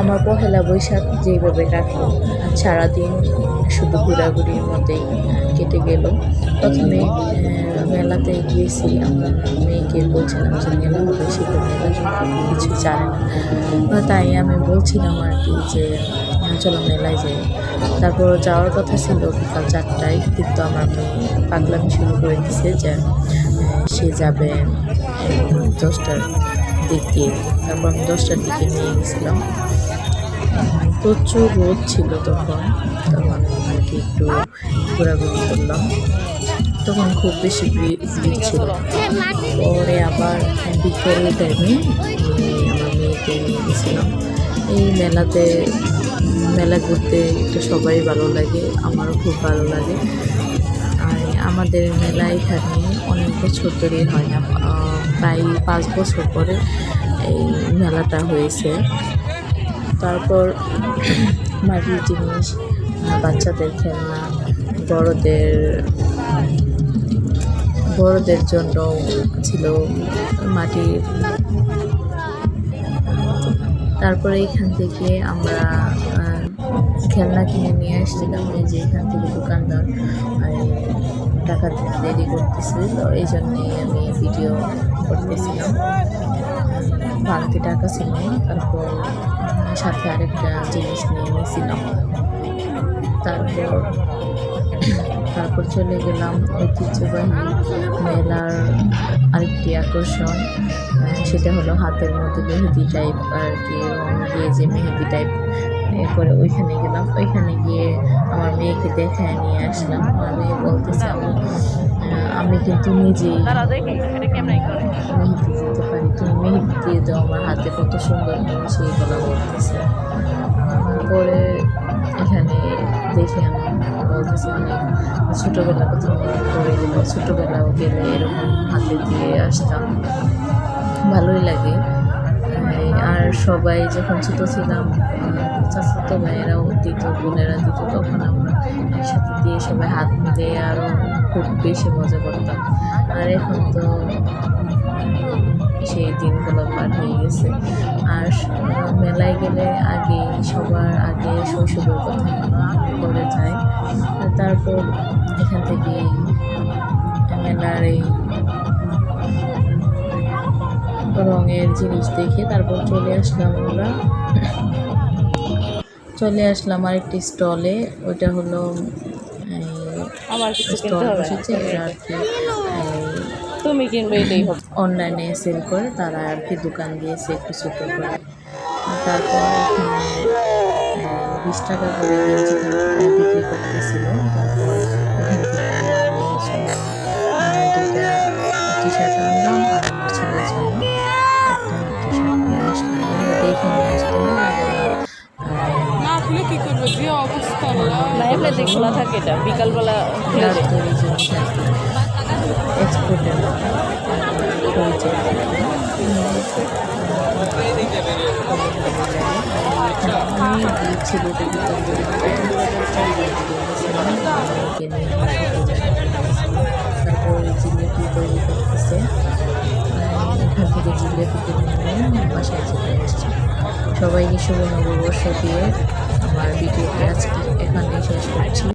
আমার পহেলা বৈশাখ যেইভাবে কাটলো, সারাদিন শুধু ঘোরাঘুরির মধ্যেই কেটে গেল। প্রথমে মেলাতে গিয়েছি, আমার মেয়েকে বলছিলাম যে মেলা হবে, সে তো মেলা সম্পর্কে কিছু জানে না, তাই আমি বলছিলাম আর কি যে চলো মেলায় যাই। তারপর যাওয়ার কথা ছিল বিকাল 4টায়, কিন্তু আমার মেয়ে পাগলামি শুরু করে দিছে যে সে যাবে 10টার দিকে। তারপর আমি 10টার দিকে নিয়ে গেছিলাম। প্রচুর রোদ ছিল তখন আর কি একটু ঘোরাঘুরি করলাম। তখন খুব বেশি ভিড় ছিল। পরে আবার বিকেল টাইমে আমার মেয়েকে নিয়ে গেছিলাম। এই মেলা ঘুরতে একটু সবাই ভালো লাগে, আমারও খুব ভালো লাগে। আর আমাদের মেলা এখানে অনেক বছর ধরে হয় না, প্রায় 5 বছর পরে এই মেলাটা হয়েছে। তারপর মাটির জিনিস, বাচ্চাদের খেলনা, বড়দের জন্য ছিল মাটির। তারপরে এখান থেকে আমরা খেলনা কিনে নিয়ে আসছিলাম। এই যে এখান থেকে দোকানদার টাকা দিতে দেরি করতেছিল, এই জন্যেই আমি ভিডিও করতেছিলাম। বাড়তি টাকা ছিল, তারপর সাথে আরেকটা জিনিস নিয়ে নিয়েছিলাম। তারপর চলে গেলাম ঐতিহ্যবাহী মেলার আরেকটি আকর্ষণ, সেটা হলো হাতের মধ্যে মেহেদি টাইপ আর কি, রং দিয়ে যে মেহেদি টাইপ করে ওইখানে গেলাম। ওইখানে গিয়ে আমার মেয়েকে দেখায় নিয়ে আসলাম। আমার মেয়ে বলতেছে আমি কিন্তু নিজেই মেহেদি দিতে পারি, তুমি মেহেদি দিয়ে দাও আমার হাতে, কত সুন্দর সেই গলা বলতেছে। পরে এখানে দেখে আমি বলতেছি অনেক ছোটোবেলার কথা মনে পড়ে গেল। ছোটোবেলাও গেলে এরকম হাতে দিয়ে আসতাম, ভালোই লাগে। আর সবাই যখন ছোটো ছিলাম, চাচাতো ভাইয়েরাও দিত, বোনেরা দিত, তখন আমরা একসাথে দিয়ে সবাই হাত মিলে আরও খুব বেশি মজা করতাম। আর এখন তো সেই দিনগুলো পার হয়ে গেছে। আর মেলায় গেলে সবার আগে শৈশবের কথা পড়ে যায়। তারপর এখান থেকে মেলার এই রঙের জিনিস দেখে তারপর চলে আসলাম আরেকটি স্টলে। ওইটা হলো স্টল বসেছে, এটা আর কি তুমি কিনবে এটাই হবে। অনলাইনে সেল করে তারা আর কি, দোকান দিয়েছে একটু ছোটো করে। তারপর এখানে 20 টাকা করে গেঞ্জি বিক্রি করতেছিল। তারপর এখান থেকে দুইটা টি-শার্ট আনলাম, আর আমার ছেলের জন্য একটা টি-শার্ট নিয়ে আসলাম। দেখে নিয়ে আসতে কি করবো, যে অবস্থা লাইফে খোলা থাকে, এটা বিকালবেলা তৈরি জিনিস আর কি, এক্সপোর্টের তারপর জিলেপি তৈরি করতেছে। এখান থেকে জিলেপি কিনে বাসায় চলে আসছে। সবাইকে শুভ নববর্ষ দিয়ে আমার ভিডিওটি আজকে এখানেই শেষ করছি।